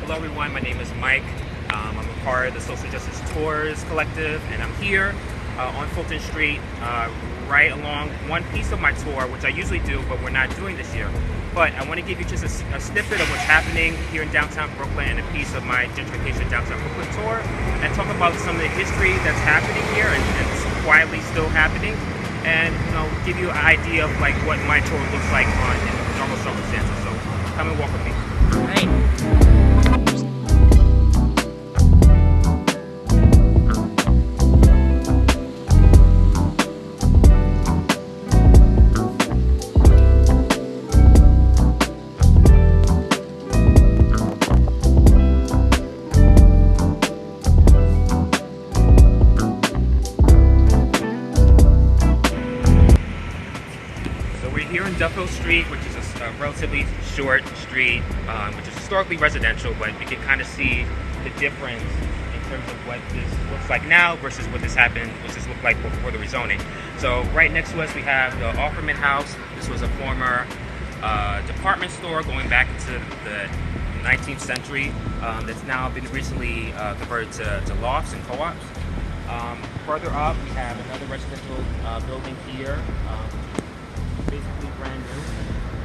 Hello everyone, my name is Mike. I'm a part of the Social Justice Tours Collective, and I'm here on Fulton Street, right along one piece of my tour, which I usually do, but we're not doing this year. But I want to give you just a snippet of what's happening here in downtown Brooklyn, and a piece of my gentrification downtown Brooklyn tour, and talk about some of the history that's happening here and it's quietly still happening, and give you an idea of like what my tour looks like in normal circumstances. So come and walk with me. All right. Here in Duffel Street, which is a relatively short street, which is historically residential, but you can kind of see the difference in terms of what this looks like now versus what this looked like before the rezoning. So right next to us we have the Offerman House. This was a former department store going back into the 19th century that's now been recently converted to lofts and co-ops. Further up we have another residential building here. Basically brand new.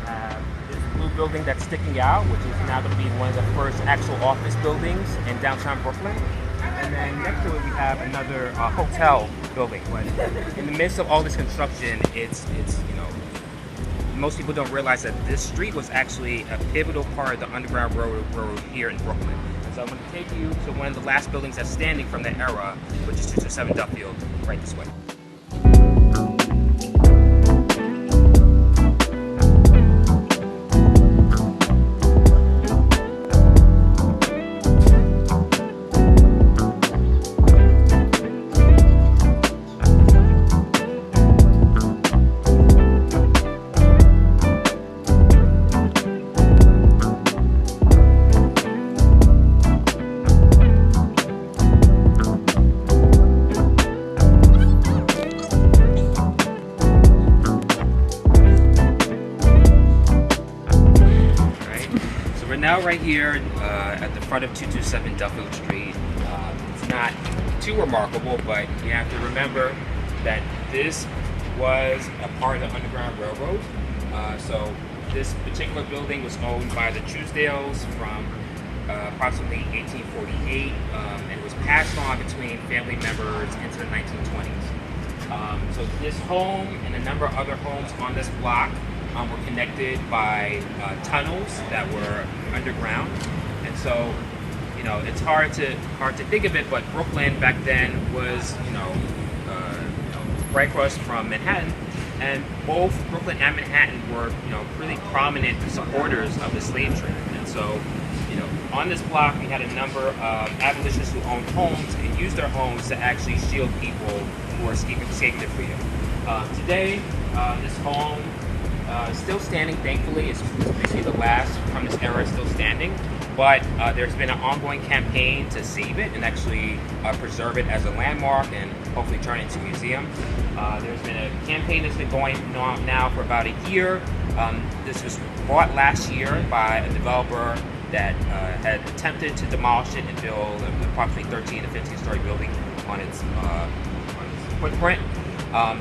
We have this blue building that's sticking out, which is now going to be one of the first actual office buildings in downtown Brooklyn. And then next to it we have another hotel building. But in the midst of all this construction, it's most people don't realize that this street was actually a pivotal part of the Underground Railroad here in Brooklyn. And so I'm going to take you to one of the last buildings that's standing from that era, which is 227 Duffield, right this way. Now right here at the front of 227 Duffield Street. It's not too remarkable, but you have to remember that this was a part of the Underground Railroad. So this particular building was owned by the Truesdales from approximately 1848, and it was passed on between family members into the 1920s. So this home and a number of other homes on this block were connected by tunnels that were underground, and so it's hard to think of it, but Brooklyn back then was right across from Manhattan, and both Brooklyn and Manhattan were really prominent supporters of the slave trade. And so on this block we had a number of abolitionists who owned homes and used their homes to actually shield people who were escaping to freedom. Today this home is still standing, thankfully. It's basically the last from this era still standing, but there's been an ongoing campaign to save it and actually preserve it as a landmark and hopefully turn it into a museum. There's been a campaign that's been going on now for about a year. This was bought last year by a developer that had attempted to demolish it and build approximately 13 to 15-story building on its footprint.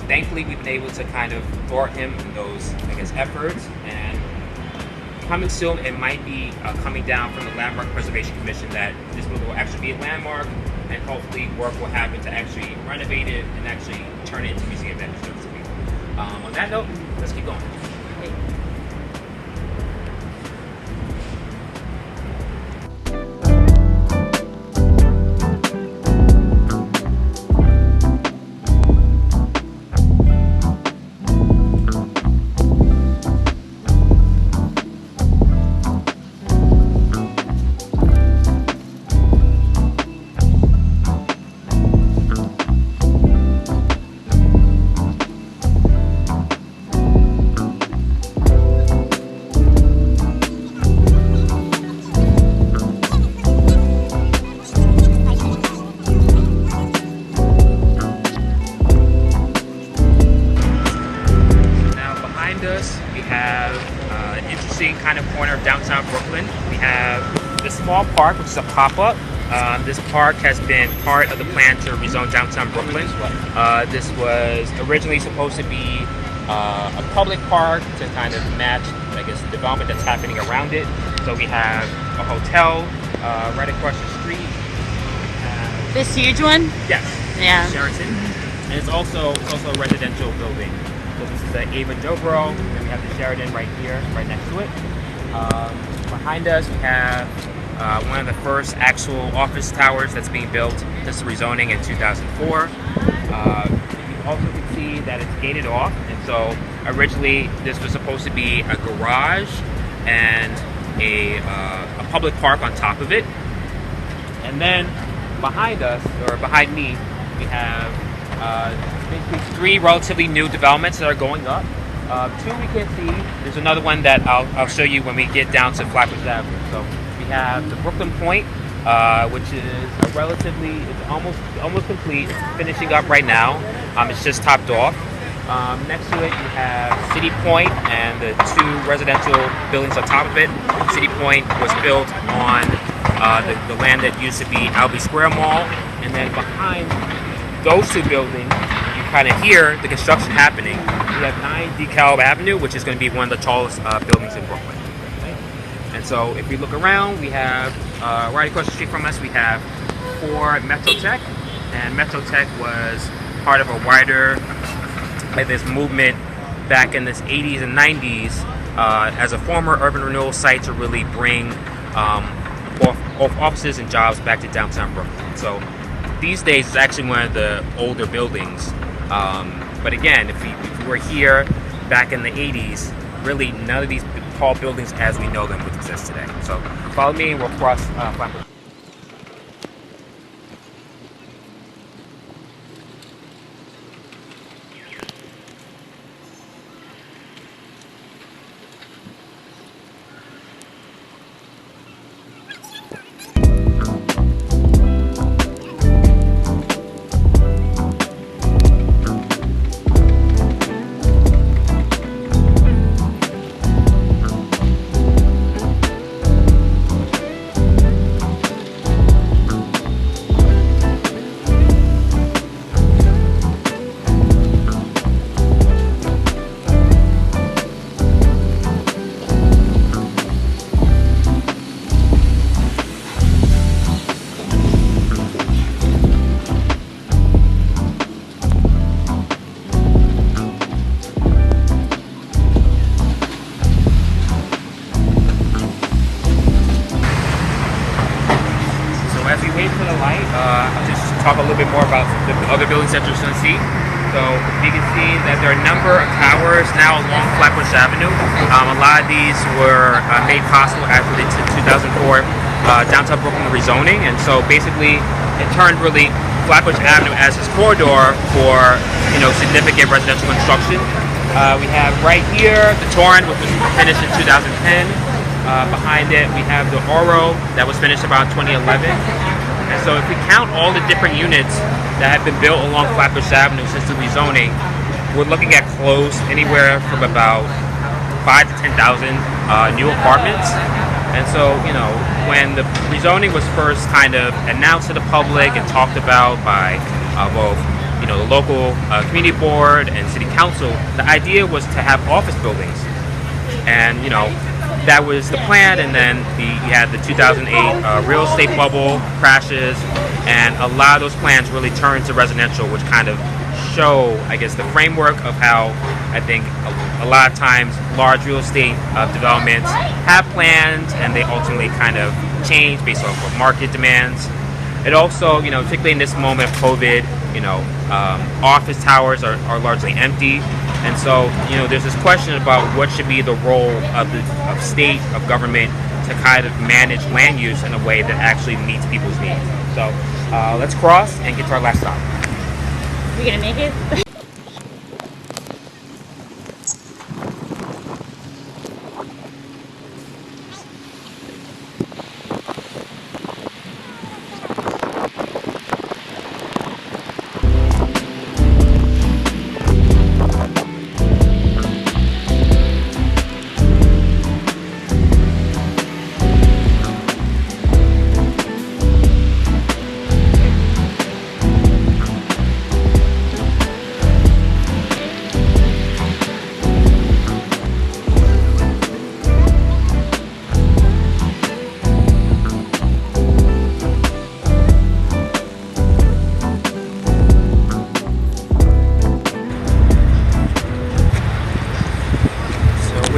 Thankfully, we've been able to kind of thwart him in those, efforts, and coming soon, it might be coming down from the Landmark Preservation Commission that this building will actually be a landmark, and hopefully work will happen to actually renovate it and actually turn it into a museum that serves people. On that note, let's keep going. kind of corner of downtown Brooklyn. We have this small park, which is a pop-up. This park has been part of the plan to rezone downtown Brooklyn. This was originally supposed to be a public park to kind of match, I guess, the development that's happening around it. So we have a hotel right across the street. This huge one? Yes. Yeah. Sheraton. And it's also a residential building. So this is the Ava Dobro, and we have the Sheraton right here, right next to it. Behind us, we have one of the first actual office towers that's being built. This is rezoning in 2004. You also can see that it's gated off, and so originally this was supposed to be a garage and a public park on top of it. And then behind us, or behind me, we have basically 3 relatively new developments that are going up. 2 we can see. There's another one that I'll show you when we get down to Flatbush Avenue. So we have the Brooklyn Point, which is it's almost complete. It's finishing up right now. It's just topped off. Next to it, you have City Point and the 2 residential buildings on top of it. City Point was built on the land that used to be Albee Square Mall, and then behind those 2 buildings, you kind of hear the construction happening. We have 9 Dekalb Avenue, which is going to be one of the tallest buildings in Brooklyn. And so if we look around, we have right across the street from us, we have 4 Metrotech, and Metrotech was part of a wider this movement back in the 80s and 90s as a former urban renewal site to really bring both offices and jobs back to downtown Brooklyn. So these days it's actually one of the older buildings. But again, if we were here back in the 80s, really none of these tall buildings as we know them would exist today. So follow me and we'll cross Flatbush. I'll just talk a little bit more about the other buildings that you're going to see. So you can see that there are a number of towers now along Flatbush Avenue. A lot of these were made possible after the 2004 downtown Brooklyn rezoning, and so basically it turned really Flatbush Avenue as this corridor for significant residential construction. We have right here the Torrent, which was finished in 2010. Behind it, we have the Oro that was finished about 2011. And so if we count all the different units that have been built along Flatbush Avenue since the rezoning, we're looking at close anywhere from about 5,000 to 10,000 new apartments. And so, when the rezoning was first kind of announced to the public and talked about by both the local community board and city council, the idea was to have office buildings. And, that was the plan, and then you had the 2008 real estate bubble crashes, and a lot of those plans really turned to residential, which kind of show, I guess, the framework of how I think a lot of times large real estate developments have plans, and they ultimately kind of change based off of market demands. It also, particularly in this moment of COVID, office towers are largely empty. And so, there's this question about what should be the role of state, of government, to kind of manage land use in a way that actually meets people's needs. So, let's cross and get to our last stop. You gonna make it?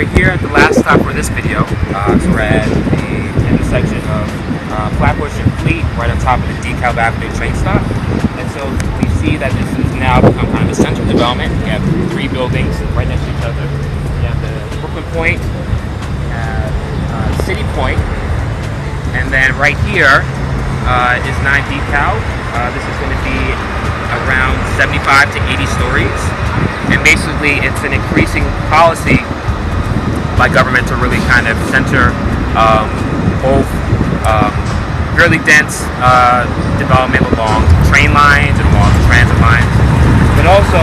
we're here at the last stop for this video. So we're at the intersection of Flatbush and Fleet, right on top of the Dekalb Avenue train stop. And so we see that this has now become kind of a central development. We have 3 buildings right next to each other. We have the Brooklyn Point, we have City Point, and then right here is 9 Dekalb. This is going to be around 75 to 80 stories. And basically it's an increasing policy by government to really kind of center both really dense development along train lines and along transit lines, but also,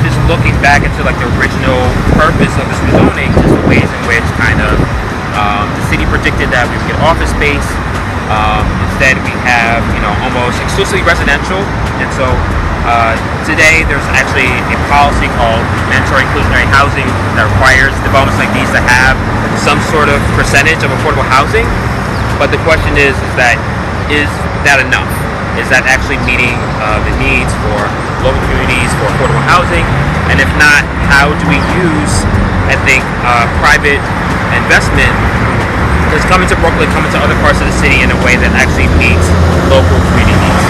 just looking back into like the original purpose of this rezoning, just the ways in which kind of the city predicted that we would get office space. Instead we have almost exclusively residential, and so today there's actually a policy called mandatory inclusionary housing that requires developments like these to have some sort of percentage of affordable housing. But the question is that enough? Is that actually meeting the needs for local communities for affordable housing? And if not, how do we use, I think, private investment that's coming to Brooklyn, coming to other parts of the city in a way that actually meets local community needs?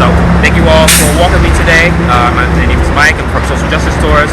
So thank you all for walking with me today. My name is Mike. I'm from Social Justice Tours.